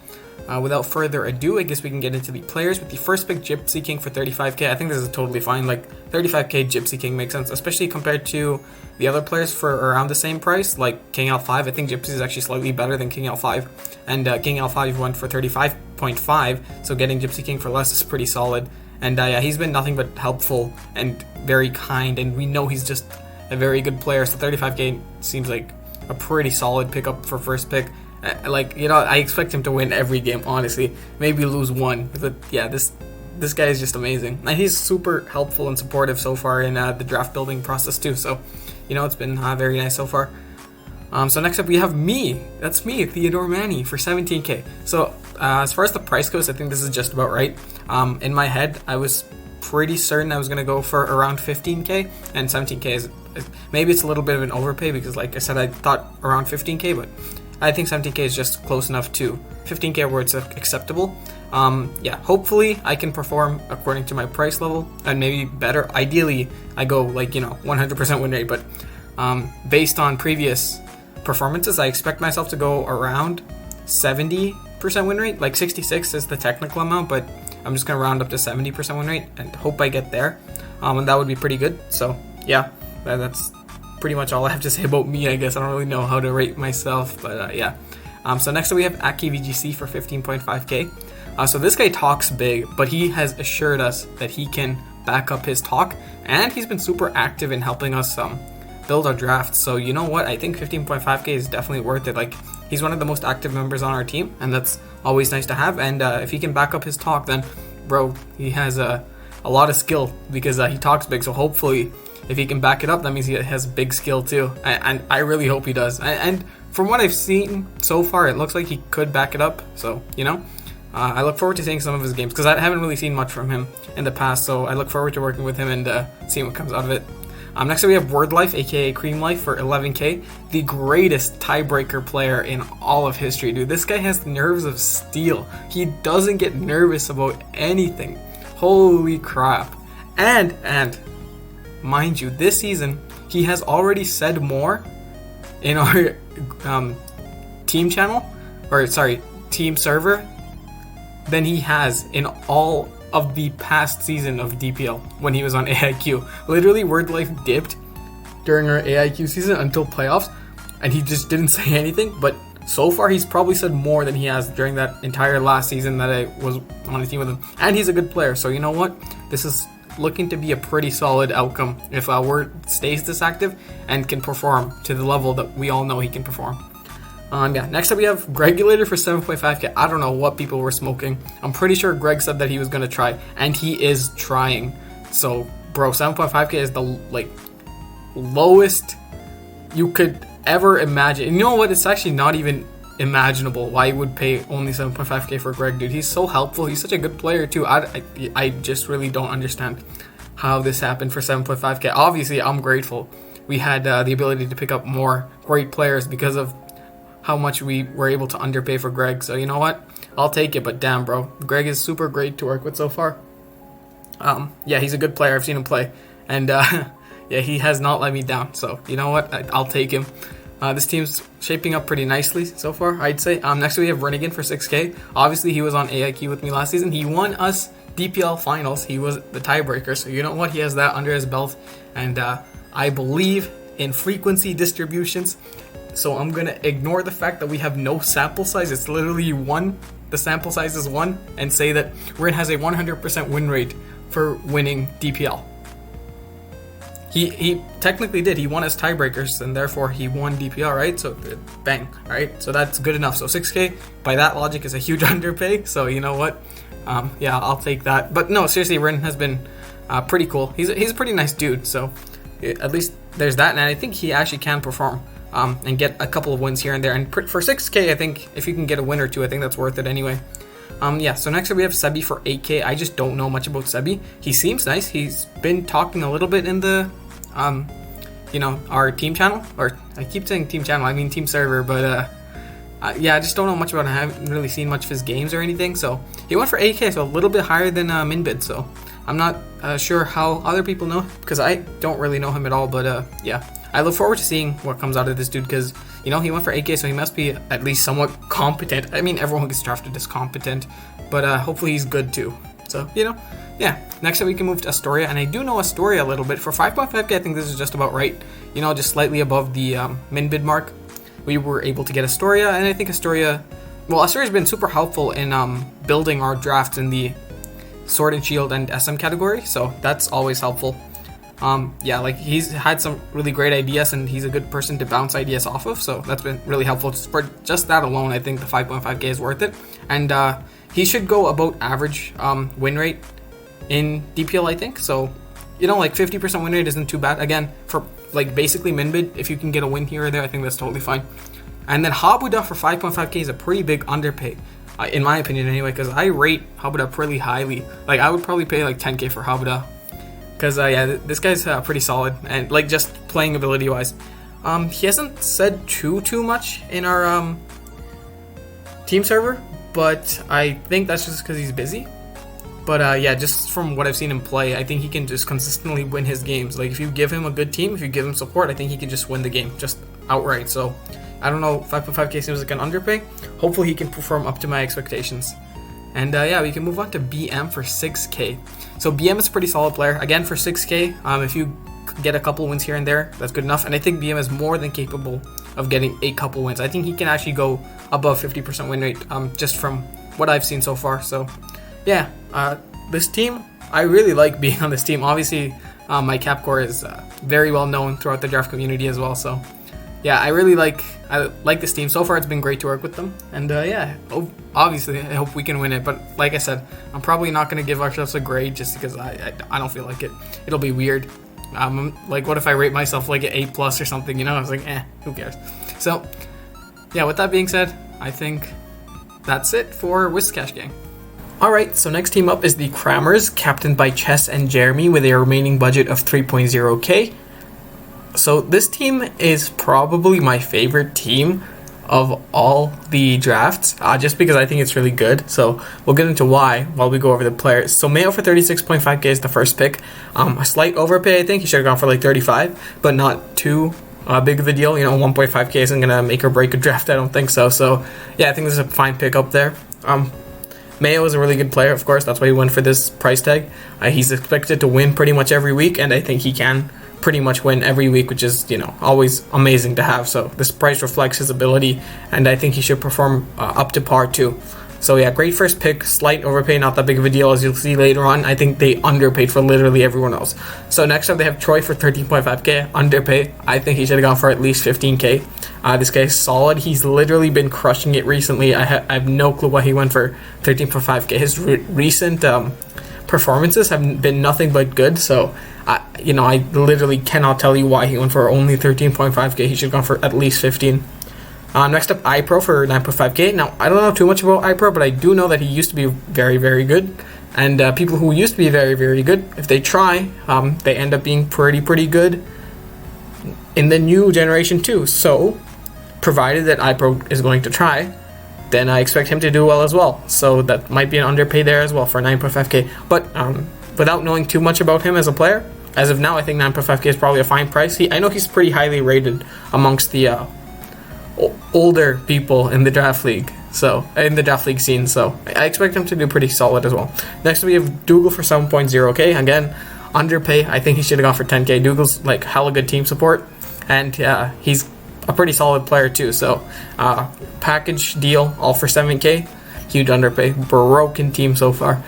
without further ado, I guess we can get into the players. With the first pick, Gypsy King for 35K. I think this is totally fine. Like 35K Gypsy King makes sense, especially compared to the other players for around the same price, like King L5. I think Gypsy is actually slightly better than King L5, and King L5 went for 35.5, so getting Gypsy King for less is pretty solid. And yeah, he's been nothing but helpful and very kind, and we know he's just a very good player, so 35K seems like a pretty solid pickup for first pick. Like, you know, I expect him to win every game, honestly. Maybe lose one. But yeah, this this guy is just amazing. And he's super helpful and supportive so far in the draft building process too. So, it's been very nice so far. So next up we have me. That's me, Theodore Manny, for 17k. So as far as the price goes, I think this is just about right. In my head, I was pretty certain I was going to go for around 15k, and 17k is maybe it's a little bit of an overpay because, like I said, I thought around 15k, but I think 17k is just close enough to 15k where it's acceptable. Hopefully I can perform according to my price level and maybe better. Ideally, I go 100% win rate, but based on previous performances, I expect myself to go around 70% win rate. Like 66 is the technical amount, but I'm just going to round up to 70% win rate and hope I get there. And that would be pretty good. So yeah, that's pretty much all I have to say about me, I guess. I don't really know how to rate myself, but yeah. So next up we have Aki VGC for 15.5k. So this guy talks big, but he has assured us that he can back up his talk, and he's been super active in helping us build our draft. So you know what? I think 15.5k is definitely worth it. Like, he's one of the most active members on our team, and that's always nice to have. And if he can back up his talk, then bro, he has a lot of skill because he talks big. So hopefully, if he can back it up, that means he has big skill too. And I really hope he does. And from what I've seen so far, it looks like he could back it up. So I look forward to seeing some of his games because I haven't really seen much from him in the past. So I look forward to working with him and seeing what comes out of it. Next up we have Word Life, aka Cream Life, for 11k. The greatest tiebreaker player in all of history, dude. This guy has nerves of steel. He doesn't get nervous about anything. Holy crap. And mind you, this season he has already said more in our team server than he has in all of the past season of DPL when he was on AIQ. Literally, Word Life dipped during our AIQ season until playoffs, and he just didn't say anything. But so far, he's probably said more than he has during that entire last season that I was on a team with him. And he's a good player, so you know what? This is looking to be a pretty solid outcome if Word stays this active and can perform to the level that we all know he can perform. Next up we have Gregulator for 7.5k. I don't know what people were smoking. I'm pretty sure Greg said that he was going to try, and he is trying. So, bro, 7.5k is the lowest you could ever imagine. You know what? It's actually not even imaginable why you would pay only 7.5k for Greg, dude. He's so helpful. He's such a good player too. I just really don't understand how this happened for 7.5k. Obviously, I'm grateful we had the ability to pick up more great players because of how much we were able to underpay for Greg. So you know what? I'll take it, but damn, bro. Greg is super great to work with so far. He's a good player. I've seen him play. And he has not let me down. So you know what? I'll take him. This team's shaping up pretty nicely so far, I'd say. Next we have Renegade for 6k. Obviously, he was on AIQ with me last season. He won us DPL finals. He was the tiebreaker. So you know what? He has that under his belt. And I believe in frequency distributions. So I'm going to ignore the fact that we have no sample size. It's literally 1. The sample size is 1. And say that Rin has a 100% win rate for winning DPL. He technically did. He won his tiebreakers, and therefore he won DPL, right? So, bang, right? So that's good enough. So 6k, by that logic, is a huge underpay. So you know what? I'll take that. But no, seriously, Rin has been pretty cool. He's a pretty nice dude. So at least there's that. And I think he actually can perform. And get a couple of wins here and there. And for 6k, I think if you can get a win or two, I think that's worth it anyway. So next up we have Sebi for 8k. I just don't know much about Sebi. He seems nice. He's been talking a little bit in the, our team channel. Or I keep saying team channel, I mean team server. But I just don't know much about him. I haven't really seen much of his games or anything. So he went for 8k, so a little bit higher than Minbid. So I'm not sure how other people know, because I don't really know him at all. But I look forward to seeing what comes out of this dude because, he went for 8k, so he must be at least somewhat competent. I mean, everyone gets drafted as competent, but hopefully he's good too. So, Next up, we can move to Astoria, and I do know Astoria a little bit. For 5.5k, I think this is just about right. Just slightly above the min bid mark. We were able to get Astoria, and I think Astoria's been super helpful in building our drafts in the Sword and Shield and SM category, so that's always helpful. He's had some really great ideas, and he's a good person to bounce ideas off of, so that's been really helpful. For just that alone, I think the 5.5k is worth it, and he should go about average win rate in DPL, I think. So, you know, like 50% win rate isn't too bad. Again, for like basically min bid, if you can get a win here or there, I think that's totally fine. And then Habuda for 5.5k is a pretty big underpay, in my opinion anyway, because I rate Habuda pretty highly. Like, I would probably pay like 10k for Habuda, because yeah, this guy's pretty solid, and like just playing ability wise. He hasn't said too much in our team server, but I think that's just because he's busy. But yeah, just from what I've seen him play, I think he can just consistently win his games. Like, if you give him a good team, if you give him support, I think he can just win the game, just outright. So, I don't know, 5.5k seems like an underpay. Hopefully he can perform up to my expectations. And yeah, we can move on to BM for 6k. So BM is a pretty solid player. Again, for 6k, if you get a couple wins here and there, that's good enough. And I think BM is more than capable of getting a couple wins. I think he can actually go above 50% win rate, just from what I've seen so far. So yeah, this team, I really like being on this team. Obviously, my cap core is very well known throughout the draft community as well. So yeah, I like this team. So far, it's been great to work with them. And yeah, obviously, I hope we can win it. But like I said, I'm probably not going to give ourselves a grade just because I don't feel like it. It'll be weird. Like, what if I rate myself like an A+ or something, you know? I was like, who cares? So yeah, with that being said, I think that's it for Whiscash Gang. Alright, so next team up is the Crammers, captained by Chess and Jeremy, with a remaining budget of 3.0k. So this team is probably my favorite team of all the drafts, just because I think it's really good. So we'll get into why while we go over the players. So Mayo for 36.5k is the first pick. A slight overpay, I think. He should have gone for like 35, but not too big of a deal. You know, 1.5k isn't going to make or break a draft, I don't think so. So yeah, I think this is a fine pick up there. Mayo is a really good player, of course. That's why he went for this price tag. He's expected to win pretty much every week, and I think he can pretty much win every week, which is, you know, always amazing to have. So this price reflects his ability, and I think he should perform up to par too. So yeah, great first pick, slight overpay, not that big of a deal, as you'll see later on. I think they underpaid for literally everyone else. So next up they have Troy for 13.5k, underpay. I think he should have gone for at least 15k. This guy's solid. He's literally been crushing it recently. I have no clue why he went for 13.5k. His recent performances have been nothing but good. So, you know, I literally cannot tell you why he went for only 13.5k. He should have gone for at least 15. Next up, iPro for 9.5k. Now, I don't know too much about iPro, but I do know that he used to be very, very good. And people who used to be very, very good, if they try, they end up being pretty good in the new generation too. So, provided that iPro is going to try, then I expect him to do well as well. So that might be an underpay there as well for 9.5k. But without knowing too much about him as a player, as of now, I think 9.5k is probably a fine price. I know he's pretty highly rated amongst the older people in the draft league. So in the draft league scene. So I expect him to do pretty solid as well. Next we have Dougal for 7.0k. Again, underpay. I think he should have gone for 10k. Dougal's like hella good team support, and he's a pretty solid player too. So package deal, all for 7k. Huge underpay. Broken team so far.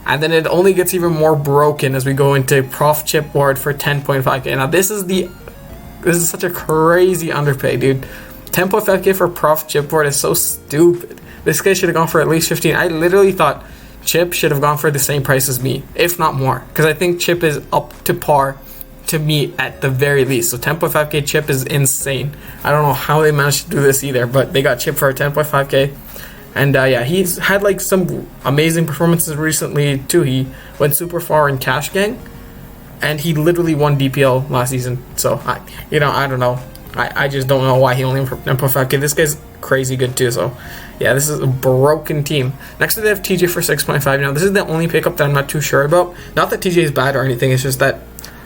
And then it only gets even more broken as we go into Prof Chipboard for 10.5k. Now this is such a crazy underpay, dude. 10.5k for Prof Chipboard is so stupid. This guy should have gone for at least 15. I literally thought Chip should have gone for the same price as me, if not more, because I think Chip is up to par to me at the very least. So 10.5k Chip is insane. I don't know how they managed to do this either, but they got Chip for 10.5k. And yeah, he's had like some amazing performances recently too. He went super far in Cash Gang, and he literally won DPL last season. So I don't know. I just don't know why he only went for 10.5k. This guy's crazy good too. So yeah, this is a broken team. Next we have TJ for 6.5. Now this is the only pickup that I'm not too sure about. Not that TJ is bad or anything. It's just that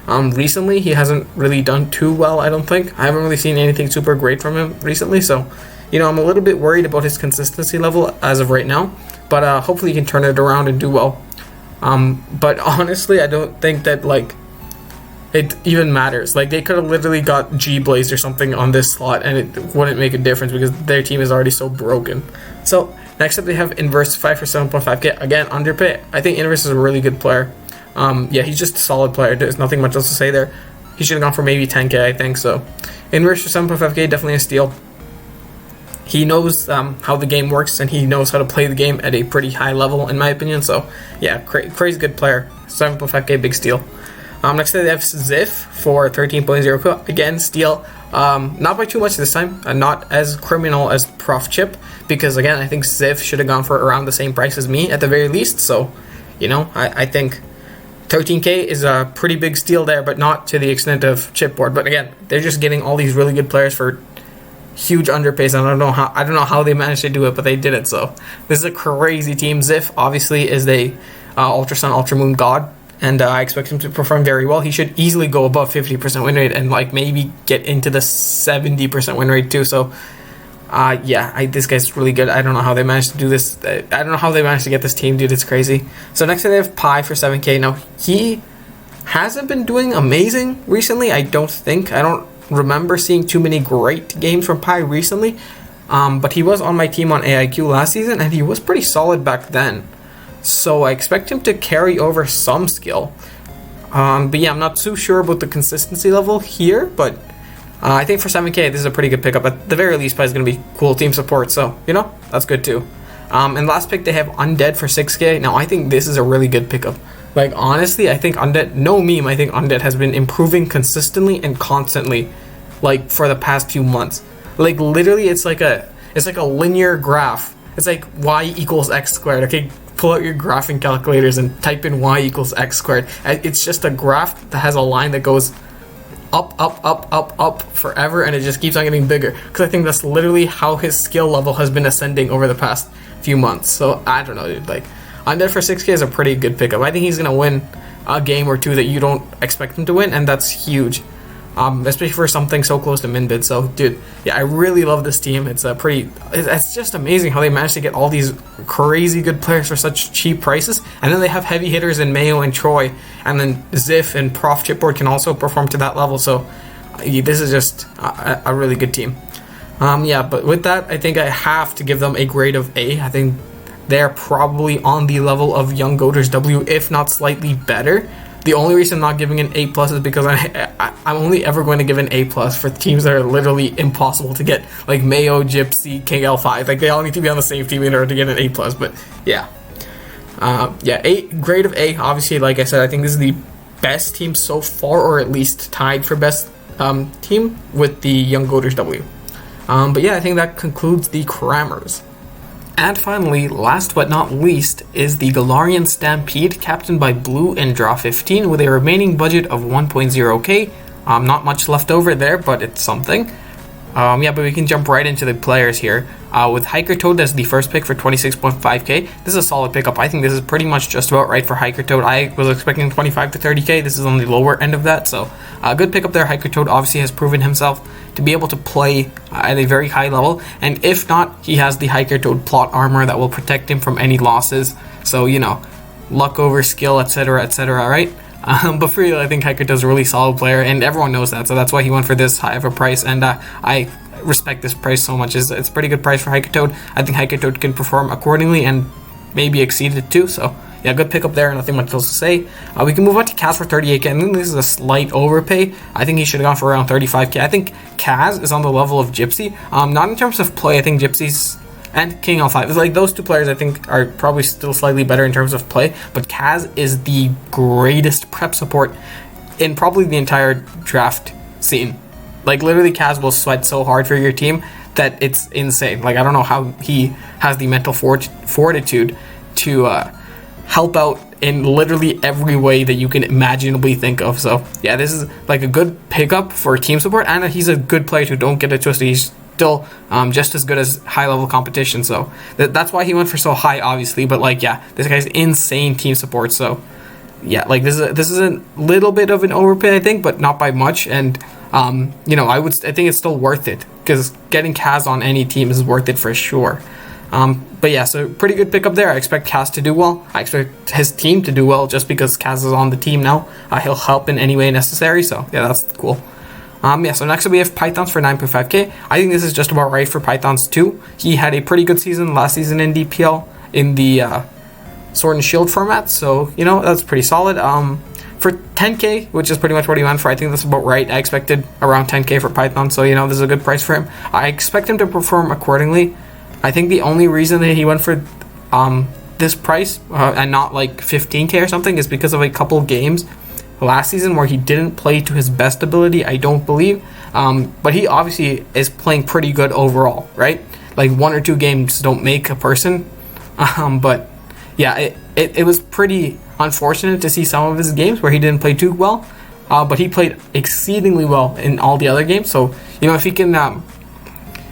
recently he hasn't really done too well. I don't think. I haven't really seen anything super great from him recently. So, you know, I'm a little bit worried about his consistency level as of right now, but hopefully he can turn it around and do well. But honestly, I don't think that like it even matters. Like, they could have literally got G-Blaze or something on this slot and it wouldn't make a difference because their team is already so broken. So next up they have Inverse 5 for 7.5k. Again, underpay. I think Inverse is a really good player. Yeah, he's just a solid player. There's nothing much else to say there. He should have gone for maybe 10k, I think. So Inverse for 7.5k, definitely a steal. he knows how the game works, and he knows how to play the game at a pretty high level, in my opinion. So yeah, crazy good player. 7.5k, big steal. Next they have Ziff for 13.0. Again, steal. Not by too much this time. Not as criminal as Prof Chip, because again, I think Ziff should have gone for around the same price as me at the very least. So, you know, I think 13k is a pretty big steal there, but not to the extent of Chipboard. But again, they're just getting all these really good players for huge underpays. I don't know how they managed to do it, but they did it. So this is a crazy team. Ziff obviously is the Ultra Sun, Ultra Moon god, and I expect him to perform very well. He should easily go above 50% win rate and like maybe get into the 70% win rate too. So this guy's really good. I don't know how they managed to do this. I don't know how they managed to get this team, dude. It's crazy. So next they have Pi for 7k. Now he hasn't been doing amazing recently. I don't remember seeing too many great games from Pi recently, but he was on my team on AIQ last season, and he was pretty solid back then. So I expect him to carry over some skill. But yeah, I'm not too sure about the consistency level here, but I think for 7k, this is a pretty good pickup. At the very least, Pi is going to be cool team support, so, you know, that's good too. And last pick, they have Undead for 6k. Now, I think this is a really good pickup. Like, honestly, I think Undead, no meme, I think Undead has been improving consistently and constantly, like, for the past few months. Like, literally, it's like a linear graph. It's like y equals x squared. Okay, pull out your graphing calculators and type in y equals x squared. It's just a graph that has a line that goes up forever, and it just keeps on getting bigger. Because I think that's literally how his skill level has been ascending over the past few months. So, I don't know, dude, like, Undead for 6k is a pretty good pickup. I think he's going to win a game or two that you don't expect him to win, and that's huge. Especially for something so close to min bid. So, dude, yeah, I really love this team. It's it's just amazing how they managed to get all these crazy good players for such cheap prices. And then they have heavy hitters in Mayo and Troy, and then Ziff and Prof Chipboard can also perform to that level. So, this is just a really good team. But with that, I think I have to give them a grade of A. I think they're probably on the level of Young Goaters W, if not slightly better. The only reason I'm not giving an A+ is because I'm only ever going to give an A+ for teams that are literally impossible to get, like Mayo, Gypsy, King L5. Like, they all need to be on the same team in order to get an A+. But yeah, grade of A. Obviously, like I said, I think this is the best team so far, or at least tied for best team with the Young Goaters W. But yeah, I think that concludes the Crammers. And finally, last but not least, is the Galarian Stampede, captained by Blue and Draw 15, with a remaining budget of 1.0k. Not much left over there, but it's something. But we can jump right into the players here. With Hiker Toad as the first pick for 26.5k. This is a solid pickup. I think this is pretty much just about right for Hiker Toad. I was expecting 25 to 30k. This is on the lower end of that, so good pickup there. Hiker Toad obviously has proven himself to be able to play at a very high level, and if not, he has the Hiker Toad plot armor that will protect him from any losses. So, you know, luck over skill, etc., right? But for real, I think Hiker Toad's a really solid player, and everyone knows that, so that's why he went for this high of a price, and I respect this price so much. It's a pretty good price for Hiker Toad. I think Hiker Toad can perform accordingly and maybe exceed it too, so yeah, good pickup there, nothing much else to say. We can move on to Kaz for 38k. I think this is a slight overpay. I think he should have gone for around 35k. I think Kaz is on the level of Gypsy. Not in terms of play. I think Gypsy's and King L5 is like those two players I think are probably still slightly better in terms of play, but Kaz is the greatest prep support in probably the entire draft scene. Like, literally, Kaz will sweat so hard for your team that it's insane. Like, I don't know how he has the mental fortitude to help out in literally every way that you can imaginably think of. So yeah, this is like a good pickup for team support, and he's a good player too. Don't get it twisted. He's still just as good as high level competition. So that's why he went for so high, obviously. But like, yeah, this guy's insane team support. So yeah, like this is a little bit of an overpay, I think, but not by much. And I think it's still worth it, because getting Kaz on any team is worth it for sure. But yeah, so pretty good pickup there. I expect Kaz to do well. I expect his team to do well, just because Kaz is on the team now. He'll help in any way necessary, so yeah, that's cool. So next up we have Pythons for 9.5k. I think this is just about right for Pythons too. He had a pretty good season last season in DPL in the Sword and Shield format, so that's pretty solid. for 10k, which is pretty much what he went for, I think that's about right. I expected around 10k for Python, so this is a good price for him. I expect him to perform accordingly. I think the only reason that he went for this price and not like 15k or something is because of a couple games last season where he didn't play to his best ability, I don't believe. But he obviously is playing pretty good overall, right? Like 1 or 2 games don't make a person. But yeah, it was pretty unfortunate to see some of his games where he didn't play too well. But he played exceedingly well in all the other games. So, if he can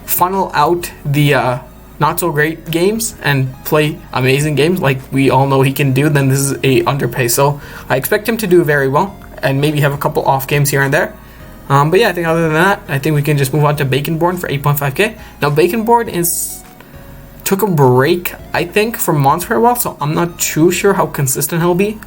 funnel out the not so great games and play amazing games like we all know he can do, then this is a underpay. So I expect him to do very well and maybe have a couple off games here and there. But yeah, I think other than that, I think we can just move on to Baconborn for 8.5k. Now Baconborn took a break, I think, from Mons for a while, so I'm not too sure how consistent he'll be.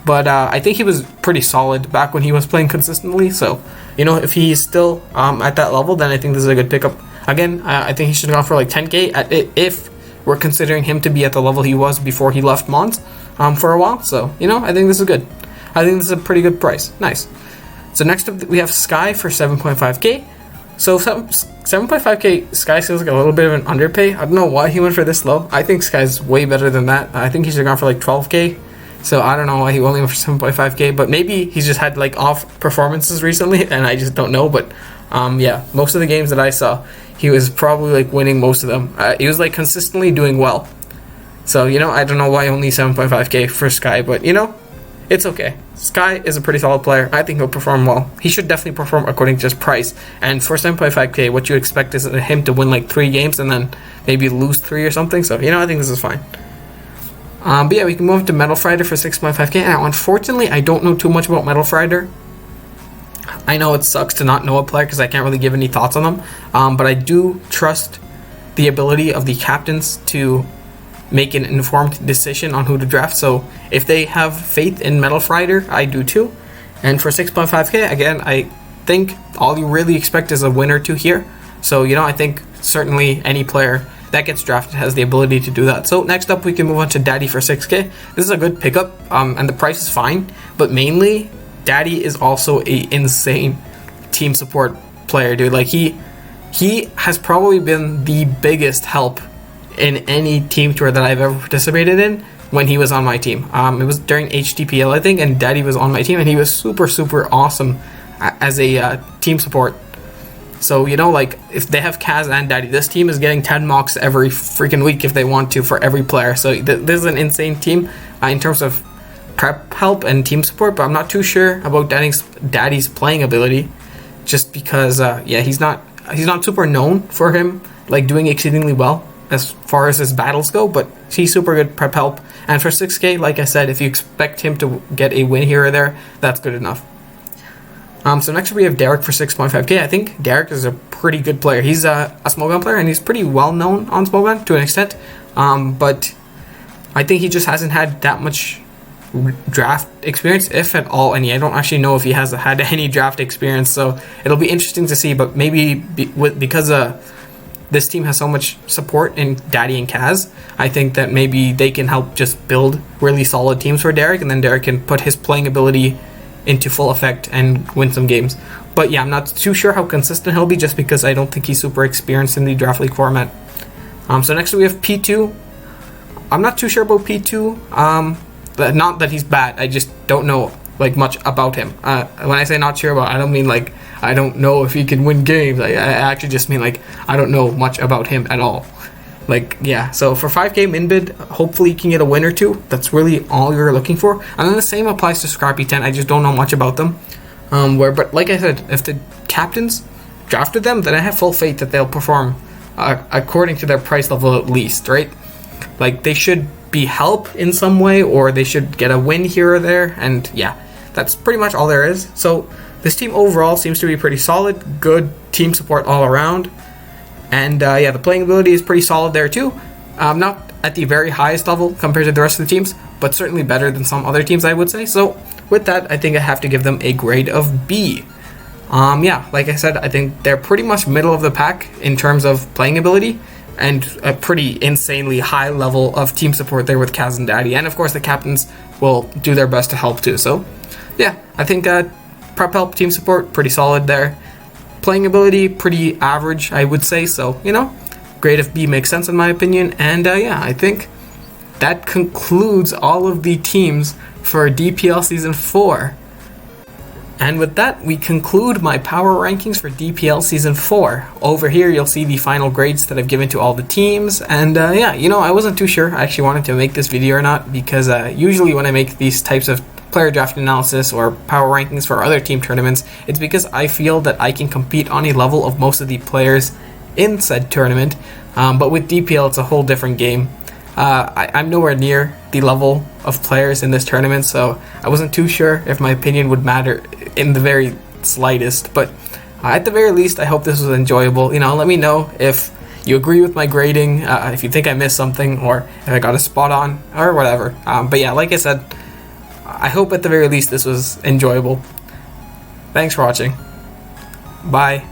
But I think he was pretty solid back when he was playing consistently. So, if he's still at that level, then I think this is a good pickup. Again, I think he should have gone for like 10k if we're considering him to be at the level he was before he left Mons for a while. So, I think this is good. I think this is a pretty good price. Nice. So next up, we have Sky for 7.5k. So 7.5k, Sky feels like a little bit of an underpay. I don't know why he went for this low. I think Sky's way better than that. I think he should have gone for like 12k. So I don't know why he only went for 7.5k, but maybe he's just had like off performances recently and I just don't know. But yeah, most of the games that I saw, he was probably like winning most of them. He was like consistently doing well. So, I don't know why only 7.5k for Sky, but it's okay. Sky is a pretty solid player. I think he'll perform well. He should definitely perform according to his price. And for 7.5k, what you expect is him to win like 3 games and then maybe lose 3 or something. So, I think this is fine. But yeah, we can move to Metal Frider for 6.5k. Now, unfortunately, I don't know too much about Metal Frider. I know it sucks to not know a player because I can't really give any thoughts on them. But I do trust the ability of the captains to make an informed decision on who to draft. So if they have faith in Metal Frider, I do too. And for 6.5k, again, I think all you really expect is a win or 2 here. So, I think certainly any player that gets drafted has the ability to do that. So next up, we can move on to Daddy for 6k. This is a good pickup, and the price is fine. But mainly, Daddy is also a insane team support player, dude. Like he has probably been the biggest help in any team tour that I've ever participated in when he was on my team. It was during HDPL, I think, and Daddy was on my team, and he was super, super awesome as a team support. So, like, if they have Kaz and Daddy, this team is getting 10 mocks every freaking week if they want to for every player. So this is an insane team in terms of prep help and team support, but I'm not too sure about Daddy's playing ability, just because, he's not super known for him, like, doing exceedingly well as far as his battles go, but he's super good prep help. And for 6k, like I said, if you expect him to get a win here or there, that's good enough. So next we have Derek for 6.5k. I think Derek is a pretty good player. He's a small gun player, and he's pretty well known on small gun to an extent. But I think he just hasn't had that much draft experience, if at all any. I don't actually know if he has had any draft experience, so it'll be interesting to see. But maybe because this team has so much support in Daddy and Kaz, I think that maybe they can help just build really solid teams for Derek, and then Derek can put his playing ability into full effect and win some games. But yeah, I'm not too sure how consistent he'll be, just because I don't think he's super experienced in the draft league format. So next we have P2. I'm not too sure about P2. Not that he's bad, I just don't know like much about him. When I say not sure about, I don't mean like I don't know if he can win games. I actually just mean like I don't know much about him at all. Like, yeah, so for 5k min bid, hopefully you can get a win or 2. That's really all you're looking for. And then the same applies to Scrappy 10. I just don't know much about them. But like I said, if the captains drafted them, then I have full faith that they'll perform according to their price level at least, right? Like, they should be help in some way, or they should get a win here or there. And yeah, that's pretty much all there is. So this team overall seems to be pretty solid. Good team support all around. And yeah, the playing ability is pretty solid there too. Not at the very highest level compared to the rest of the teams, but certainly better than some other teams, I would say. So with that, I think I have to give them a grade of B. Yeah, like I said, I think they're pretty much middle of the pack in terms of playing ability, and a pretty insanely high level of team support there with Kaz and Daddy. And of course, the captains will do their best to help too. So yeah, I think prep help, team support, pretty solid there. Playing ability, pretty average, I would say. So, grade of B makes sense in my opinion. And yeah, I think that concludes all of the teams for DPL Season 4. And with that, we conclude my power rankings for DPL Season 4. Over here, you'll see the final grades that I've given to all the teams. And yeah, I wasn't too sure I actually wanted to make this video or not, because usually when I make these types of player draft analysis or power rankings for other team tournaments, it's because I feel that I can compete on a level of most of the players in said tournament. But with DPL, it's a whole different game. I'm nowhere near the level of players in this tournament, so I wasn't too sure if my opinion would matter in the very slightest. But at the very least, I hope this was enjoyable. Let me know if you agree with my grading, if you think I missed something, or if I got a spot on, or whatever. But yeah, like I said, I hope at the very least this was enjoyable. Thanks for watching. Bye.